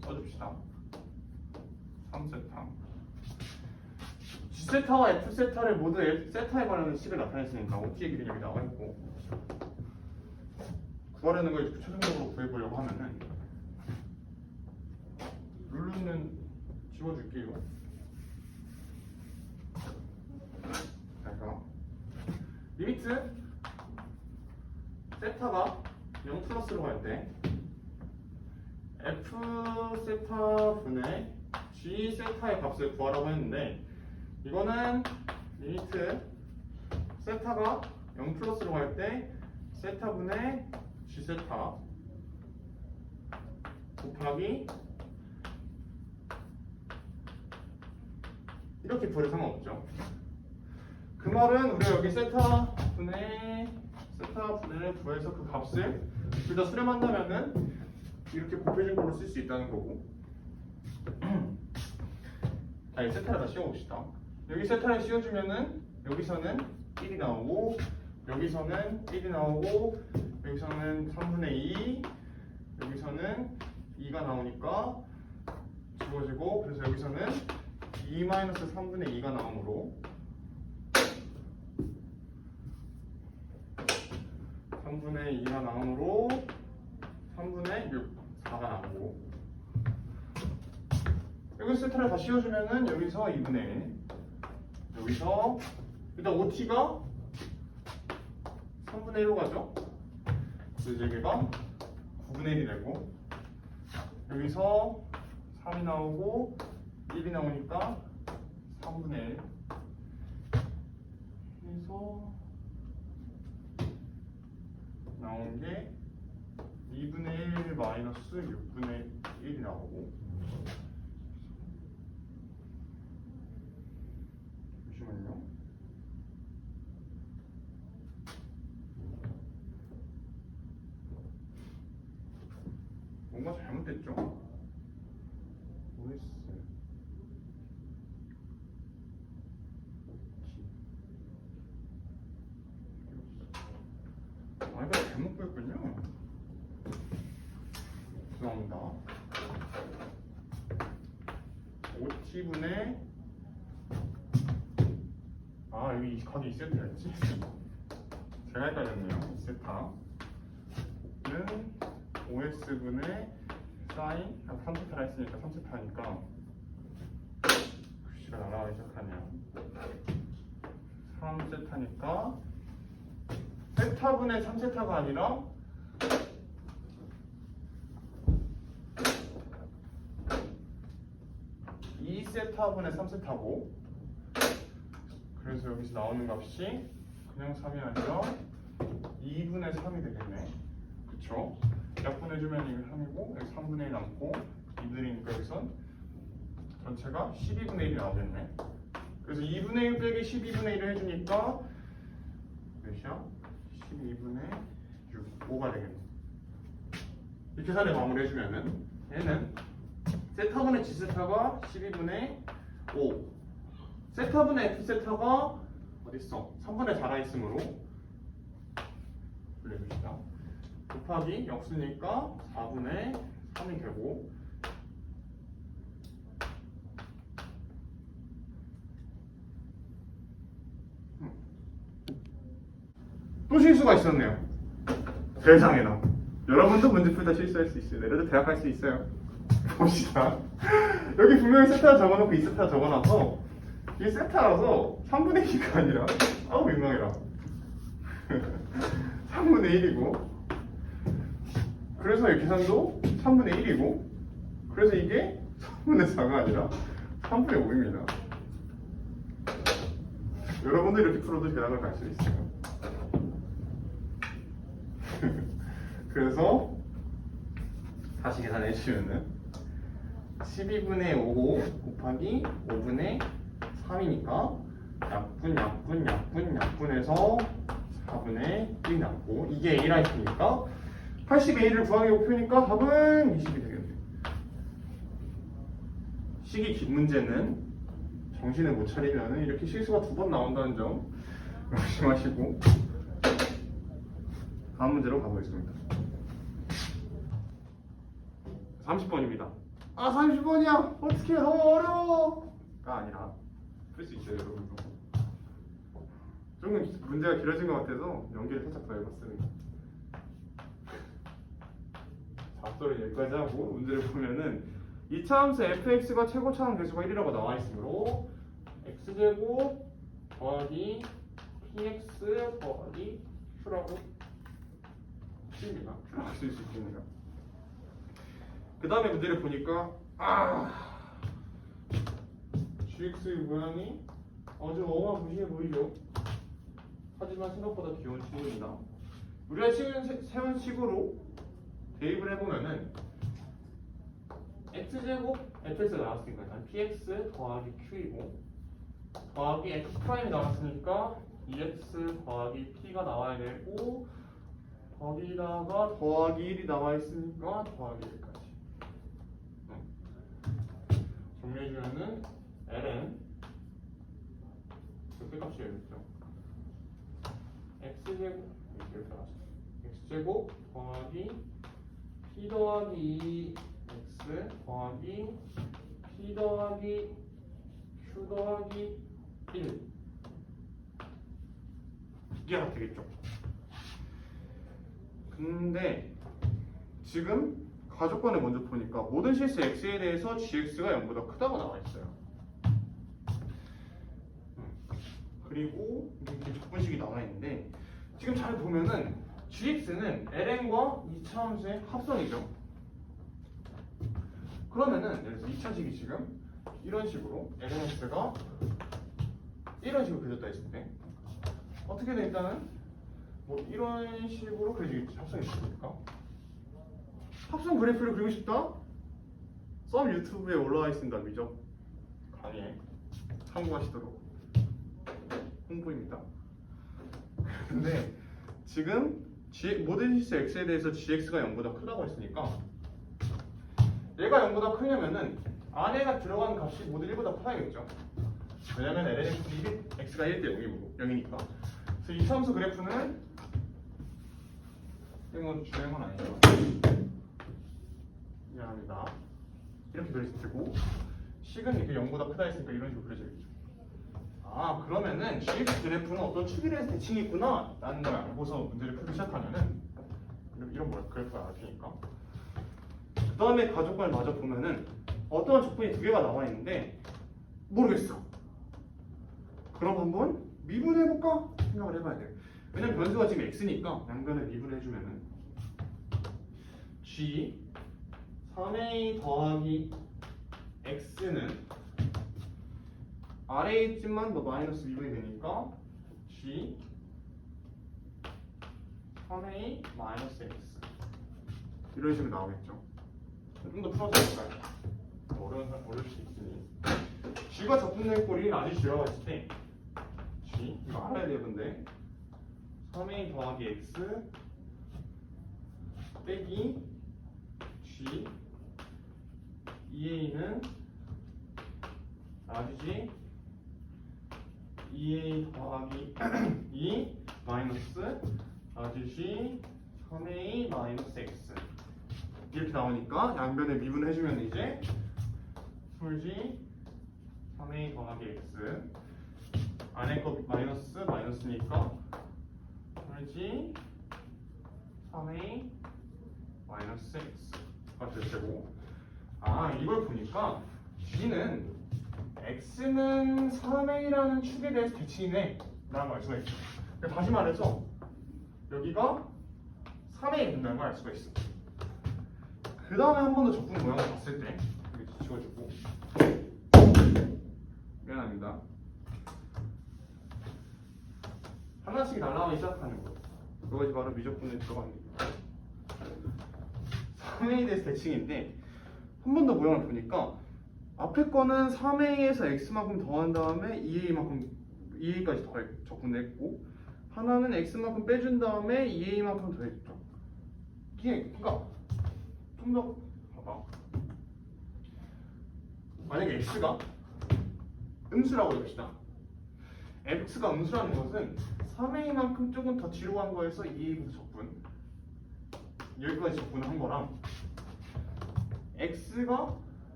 써줍시다. 3세타. G세타와 F세타를 모두 세타에 관한 식을 나타냈으니까 OT의 길이는 여기 나와 있고 구하려는 걸 최종적으로 구해보려고 하면은 룰루는 지워줄게요. 그래서 리미트 세타가 0 플러스로 갈 때 F 세타 분의 G 세타의 값을 구하라고 했는데 이거는 리미트 세타가 0 플러스로 갈 때 세타 분의 G 세타 곱하기 이렇게 구해도 상관없죠. 그 말은 우리가 여기 세타 분의 구해서 그 값을 둘 다 수렴한다면은 이렇게 곱해준 걸로 쓸 수 있다는 거고. 자, 이 세타를 다 씌워봅시다. 여기 세타를 씌워주면은 여기서는 1이 나오고 여기서는 1이 나오고 여기서는 3분의 2 여기서는 2가 나오니까 지워지고 그래서 여기서는 2-3분의 2가 나오므로 3분의 2가 나오므로 3분의 6, 4가 나오고 여기 세타를 다 씌워주면은 여기서 2분의 1 여기서 일단 OT가 3분의 1로 가죠. 그래서 여기가 9분의 1이 되고 여기서 3이 나오고 1이 나오니까 3분의 1 해서 나온 게 2분의 1 마이너스 6분의 1이 나오고 잠시만요. 뭔가 잘못됐죠? OS 아 이거 잘못 보였군요. 죄송합니다. OT분의 아 여기 각이 2세타였지? 제가 헷갈렸네요. 2세타는 OS분의 사인 3세타라 했으니까 3세타니까 글씨가 날아가기 시작하네요. 3세타니까 세타분의 3세타가 아니라 이 세타분의 3세타고 그래서 여기서 나오는 값이 그냥 3이 아니라 2분의 3이 되겠네. 그쵸? 약분해주면 이게 3이고 여기 3분의 1 남고 2분의 1이니까 여기선 전체가 12분의 1이 나오겠네. 그래서 2분의 1 빼기 12분의 1을 해주니까 몇이야? 12분의 6, 5가 되겠네. 이 계산을 마무리해주면은 얘는 세타분의 G세타가 12분의 5 세타분의 F세타가 어딨어? 3분의 4라 있으므로 불려줍시다. 곱하기 역수니까 4분의 3이 되고 또 실수가 있었네요. 세상에나. 여러분도 문제 풀다 실수할 수 있어요. 내려도 대학 갈 수 있어요. 봅시다. 여기 분명히 세타 적어놓고 이 세타 적어놔서 이 세타라서 3분의 2가 아니라 아우 민망해라. 3분의 1이고 그래서 이 계산도 3분의 1이고 그래서 이게 3분의 4가 아니라 3분의 5입니다. 여러분도 이렇게 풀어도 대학을 갈 수 있어요. 그래서 다시 계산해 주시면은 12분의 5 곱하기 5분의 3이니까 약분해서 4분의 1이 남고 이게 A라이트니까 80A를 구하기 목표니까 답은 20이 되겠네. 식이 긴 문제는 정신을 못 차리면 이렇게 실수가 2번 나온다는 점 명심하시고 다음 문제로 가보겠습니다. 30번입니다. 아 30번이야! 어떡해 너무 어려워!가 아니라 풀 수 있어요 여러분도. 조금 문제가 길어진 것 같아서 연기를 살짝 더 해봤습니다. 잡소리 여기까지 하고 문제를 보면은 이차함수 fx가 최고차항 계수가 1이라고 나와 있으므로 x제곱 더하기 px 더하기 q라고 씁니다. q라고 쓸 수 있겠네요. 그 다음에 문제를 보니까 gx의 모양이 아주 어마무시해 보이죠? 하지만 생각보다 귀여운 친구입니다. 우리가 세운 식으로 대입을 해보면은 x제곱 fx가 나왔으니까 일단 px 더하기 q이고 더하기 x 프라임이 나왔으니까 2x 더하기 p가 나와야 되고 거기다가 더하기 1이 나와 있으니까 더하기 1까지 정리해주면은 ln 그 끝값이 여기있죠. x제곱 이렇게 나왔어. x제곱 더하기 p 더하기 2x 더하기 p 더하기 q 더하기 1 이게 다 되겠죠. 근데 지금 가족관을 먼저 보니까 모든 실수 x에 대해서 gx가 0보다 크다고 나와 있어요. 그리고 이렇게 적분식이 나와 있는데 지금 잘 보면은 gx는 ln과 2차함수의 합성이죠. 그러면은 예를 들어서 2차식이 지금 이런 식으로 lnx가 이런 식으로 그려졌다 했을 때 어떻게 돼? 일단은 뭐 이런 식으로 그려지겠지. 합성이 있으니까 합성 그래프를 그리고 싶다? 썸 유튜브에 올라와 있습니다. 미적 강의에 참고하시도록 홍보입니다. 근데 지금 모든 실수 x에 대해서 gx가 0보다 크다고 했으니까 얘가 0보다 크려면은 안에가 들어가는 값이 모두 1보다 커야겠죠. 왜냐면 x가 1대 0이니까. 그래서 이 함수 그래프는 이건 주행은 아니죠. 미안합니다. 이렇게 그릴 수 있고 식은 이렇게 0보다 크다 했으니까 이런 식으로 그려져야겠죠. 아 그러면은 gx 그래프는 어떤 축에 대해서 대칭이 있구나 라는 걸 알고서 문제를 풀기 시작하면은 이런 그래프가 나올 테니까 그 다음에 가족관을 마저 보면은 어떠한 적분이 2개가 나와 있는데 모르겠어. 그럼 한번 미분해볼까 생각을 해봐야 돼요. 왜냐면 변수가 지금 x니까 양변을 미분해주면은 g 3a 더하기 x는 아래에 있지만 뭐 마이너스 미분이 되니까 g 3a 마이너스 x 이런 식으로 나오겠죠. 좀 더 풀어서 볼까요? 어려울 수 있으니 g가 적분된 꼴이 아주 길어가 있을 때 g 이거 알아야 돼요. 근데 3a 더하기 x 빼기 g 2a는 라지 2a 더하기 2 마이너스 라지 3a 마이너스 x 이렇게 나오니까 양변에 미분해주면 이제 풀지 3a 더하기 x 안에 거 마이너스니까 풀지 3a 마이너스 x가 될 테고 아 이걸 보니까 g는 x는 3a라는 축에 대해서 대칭이네 라는 걸 알 수가 있죠. 다시 말해서 여기가 3a에 된다는 걸 알 수가 있어. 그 다음에 한 번 더 적분 모양을 봤을 때 이렇게 지워주고 미안합니다. 하나씩 날아가기 시작하는 거 그것이 바로 미적분에 들어가는 거예요. 3a에 대해서 대칭인데 한 번 더 모양을 보니까 앞에 거는 3a에서 x만큼 더한 다음에 2a까지 적분했고 하나는 x만큼 빼준 다음에 2a만큼 더했죠. 이게 그러니까 좀 더 봐봐. 만약에 x가 음수라고 해봅시다. x가 음수라는 것은 3a만큼 조금 더 뒤로 간 거에서 2a부터 적분, 여기까지 적분을 한 거랑 x가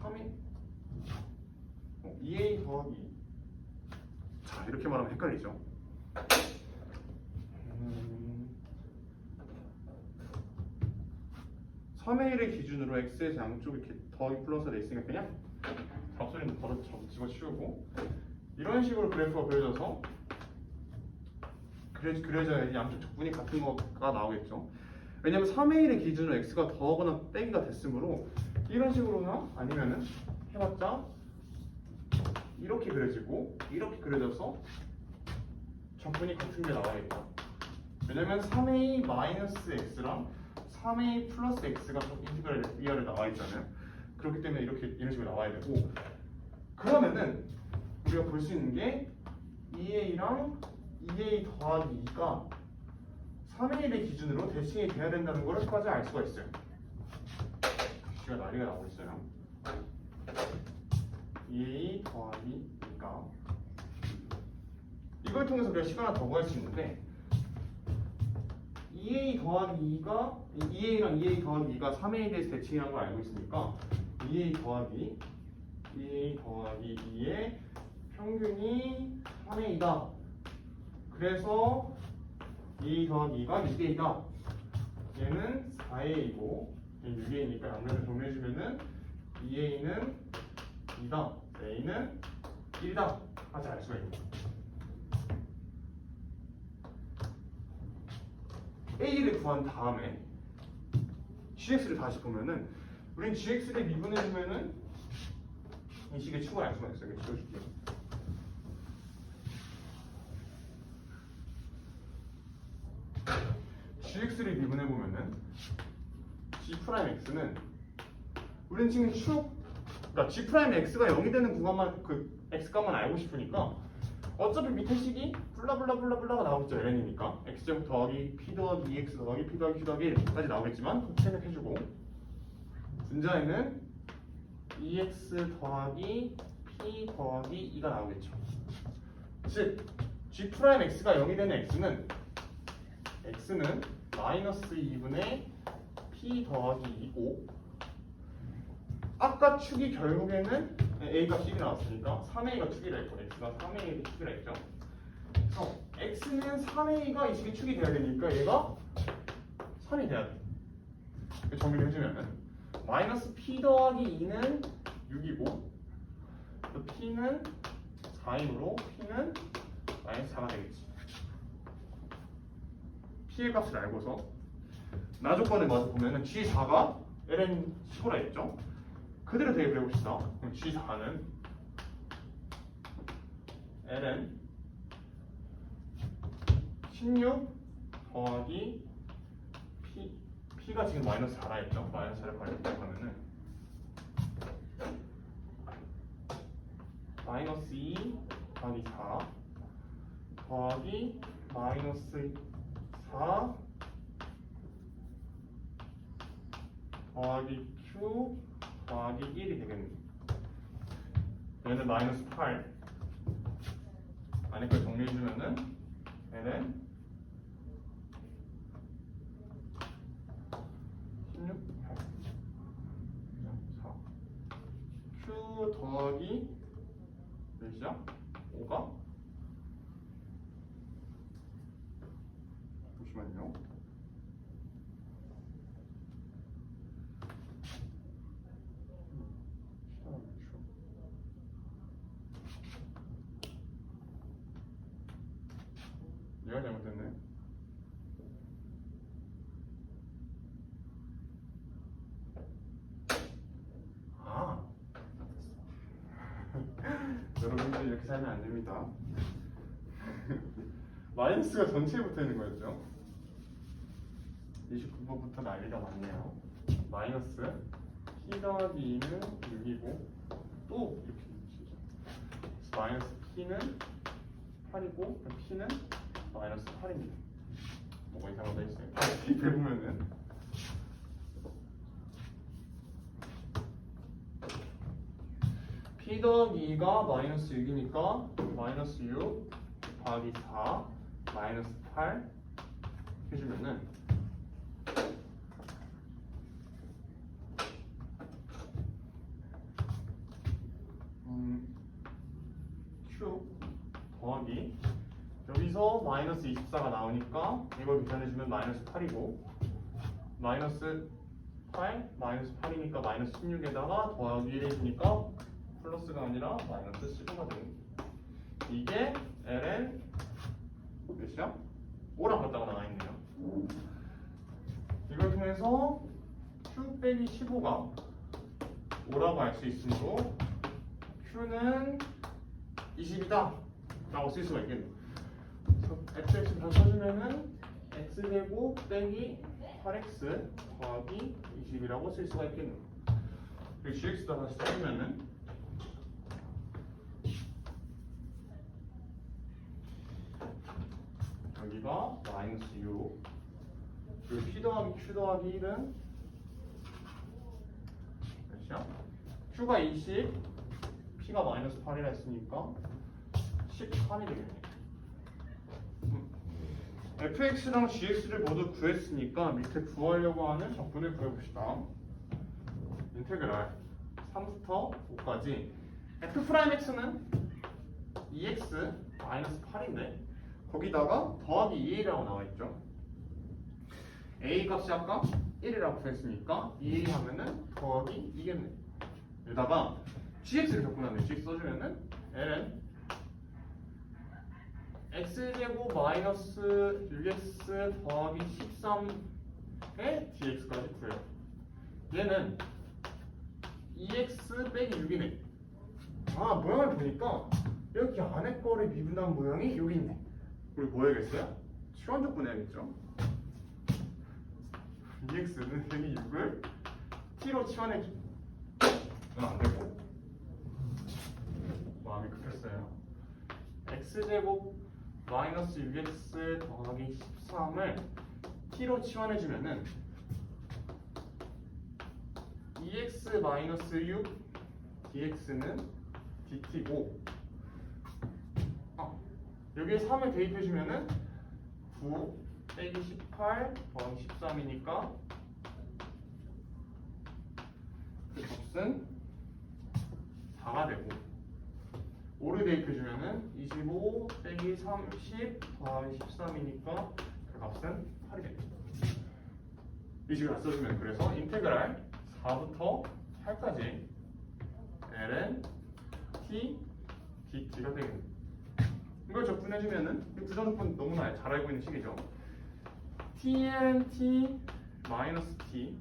3a 2a 더하기, 자 이렇게 말하면 헷갈리죠. 3의 1을 기준으로 x에서 양쪽에 이렇게 더하기 플러스가 돼 있으니까 그냥 잡소리는 바로 집어치우고 이런 식으로 그래프가 그려져서 그려져야지 양쪽 적분이 같은 거가 나오겠죠. 왜냐면 3의 1의 기준으로 x가 더하거나 빼기가 됐으므로 이런 식으로나 아니면은 해봤자 이렇게 그려지고 이렇게 그려져서 적분이 같은 게 나와야겠다. 왜냐면 3a 마이너스 x랑 3a 플러스 x가 인티그랄 위아래 나와 있잖아요. 그렇기 때문에 이렇게 이런 식으로 나와야 되고, 그러면은 우리가 볼 수 있는 게 2a랑 2a 더하기 2가 3a 를 기준으로 대칭이 돼야 된다는 것까지 알 수가 있어요. 글씨가 난리가 나고 있어요. 2a 더하기 2가 이걸 통해서 우리가 시간을 더 구할 수 있는데 2a 더하기 2가 2a랑 2a 더하기 2가 3a에 대해서 대칭이라는 걸 알고 있으니까 2a 더하기 2의 평균이 3a다. 그래서 2a 더하기 2가 6a다. 얘는 4a이고 6a니까 양면을 정리해주면은 2a는 2다, a는 1이다 까지 알 수가 있는 거예요. a를 구한 다음에 gx를 다시 보면은 우린 gx를 미분해주면은 이 식의 축을 알 수가 있어요. 지워줄게요. gx를 미분해보면은 g'x는 우린 지금 그러니까 g'x가 0이 되는 구간만 그 x값만 알고 싶으니까 어차피 밑에 식이 블라블라블라블라가 나오겠죠. ln이니까 x제곱 더하기 p 더하기 2x 더하기 p 더하기 q 더하기 1까지 나오겠지만 생략해주고 분자에는 2x 더하기 p 더하기 2가 나오겠죠. 즉 g'x가 0이 되는 x는 마이너스 2분의 p 더하기 2고 아까 축이 결국에는 a 값 10이 나왔으니까 3a가 축이라 했고 x가 3a의 축이라 했죠. 그래서 x는 3a가 이 식의 축이 돼야 되니까 얘가 3이 돼야 돼. 정리를 해주면은 마이너스 p 더하기 2는 6이고 p는 4이므로 p는 마이너스 4가 되겠지. p의 값을 알고서 나 조건을 먼저 보면은 g4가 ln 15라 했죠. 그대로 대입을 해봅시다. 그럼 G4는 ln 16 더하기 P가 지금 마이너스 4라 했죠. 마이너스 4를 발표하면은 마이너스 2 더하기 4 더하기 마이너스 4 더하기 Q 더하기 1이 되겠네. 얘는 마이너스 8 안에 걸 정리해주면은 얘는 16, 8 4 Q 더하기 몇이죠? 5가? 잠시만요. 얘가 잘못됐네. 아 여러분들 이렇게 살면 안 됩니다. 마이너스가 전체에 붙어 있는 거였죠. 29번부터 난리가 많네요. 마이너스 p 더하기 2는 6이고 또 이렇게 붙이죠. 마이너스 p는 8이고 p는 마이너스 8입니다. 뭐가 이상하다 했어요. 다시 배우면은 P 더하기가 마이너스 6이니까 마이너스 6 곱하기 4 마이너스 8 해주면은 Q 더하기 여기서 마이너스 24가 나오니까 이걸 계산해주면 마이너스 8이고 마이너스 8 마이너스 8이니까 마이너스 16에다가 더하기 1 해주니까 플러스가 아니라 마이너스 15가 되는 이게 ln 몇이야? 5랑 같다가 나와있네요. 이걸 통해서 q 빼기 15가 5라고 알 수 있으므로 q는 20이다 라고 쓸 수가 있겠네요. fx 다 써주면은 x제곱 빼기 8x 더하기 20이라고 쓸 수가 있겠네요. 그리고 gx도 다시 써주면은 여기가 마이너스 6 그리고 p 더하기 q 더하기 1은 몇이야? q가 20 p가 마이너스 8이라 했으니까 13이 되겠네. fx랑 gx를 모두 구했으니까 밑에 구하려고 하는 적분을 구해봅시다. 인테그랄 3부터 5까지 f'x는 2x 마이너스 8인데 거기다가 더하기 2a라고 나와있죠. a 값이 아까 1이라고 구했으니까 2a 하면은 더하기 2겠네. 여기다가 gx를 적분하면 gx 써주면은 ln x제곱 마이너스 6x 더하기 13의 dx까지 구해요. 얘는 2x 빼기 6이네. 아 모양을 보니까 여기 안에 거를 미분한 모양이 여기 있네. 그리고 뭐 해야겠어요? 치환적분 해야겠죠. 2x는 여기 6을 t로 치환해줘. 이건 안 되고 마음이 급했어요. x제곱 마이너스 6x 더하기 13을 t로 치환해주면은 2x 마이너스 6 dx는 dt고 여기에 3을 대입해주면은 9 빼기 18 더하기 13이니까 그 값은 4가 되고 5를 대입해주면은 25 빼기 30 더하기 13이니까 그 값은 8이 됩니다. 이 식을 다 써주면 그래서 인테그랄 4부터 8까지 ln t dt가 되겠습니다. 이걸 적분해주면은 이 부정적분 너무나 잘 알고 있는 식이죠. tn t 마이너스 t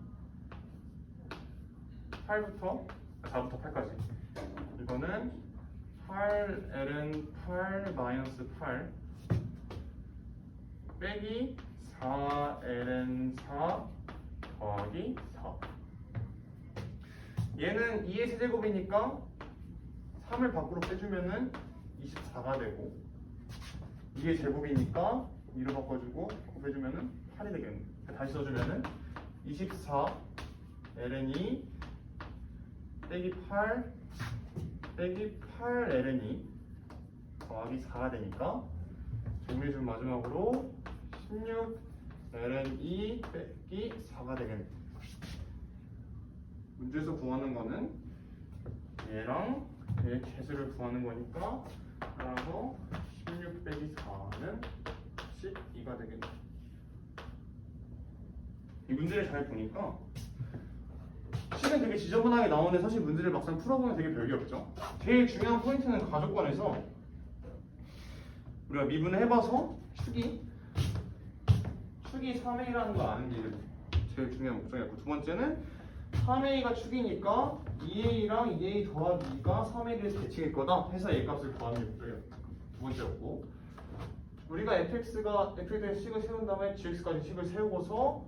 4부터 8까지 이거는 8 ln 8 마이너스 8 빼기 4 ln 4 더하기 4 얘는 2의 세제곱이니까 3을 밖으로 빼주면은 24가 되고 2의 제곱이니까 2로 바꿔주고 곱해주면은 8이 되겠네. 다시 써주면은 24 ln2 빼기 8 빼기 8 ln2 더하기 4가 되니까 정리해주면 마지막으로 16 ln2 빼기 4가 되겠네. 문제에서 구하는 거는 얘랑 얘의 개수를 구하는 거니까 따라서 16 빼기 4는 12가 되겠네. 이 문제를 잘 보니까 식은 되게 지저분하게 나오는데 사실 문제를 막상 풀어보면 되게 별게 없죠. 제일 중요한 포인트는 가족관에서 우리가 미분을 해봐서 축이 3a라는 걸 아는 게 제일 중요한 목적이었고, 두 번째는 3a가 축이니까 2a랑 2a 더하기 2가 3a에 대해서 대칭일 거다 해서 a 값을 구하는 게 목적이었고, 두 번째였고, 우리가 fx에 대해서 식을 세운 다음에 gx까지 식을 세우고서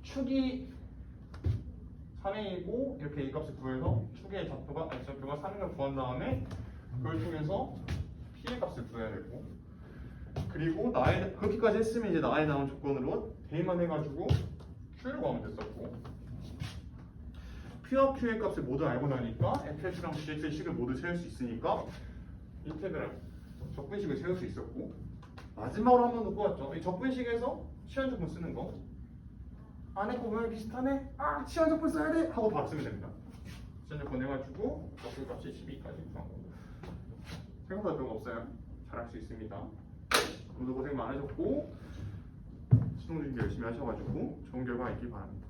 축이 3a이고 이렇게 a 값을 구해서 축의 좌표가 x좌표가 3인 걸 구한 다음에 그걸 통해서 p의 값을 구해야 되고, 그리고 나에 그렇게까지 했으면 이제 나에 나온 조건으로 대입만 해가지고 Q를 구하면 됐었고 P와 Q의 값을 모두 알고 나니까 fx랑 gx의 식을 모두 세울 수 있으니까 인테그랄 적분식을 세울 수 있었고 마지막으로 한 번 더 꼬았죠. 이 적분식에서 시한 적분 쓰는 거 안에 보면 비슷하네. 아 시한 적분 써야 돼 하고 바로 쓰면 됩니다. 시한 적분 해가지고 적분 값이 12까지 구한 거. 생각보다 별거 없어요. 잘할 수 있습니다. 오늘도 고생 많으셨고 시동 준비 열심히 하셔가지고 좋은 결과 있길 바랍니다.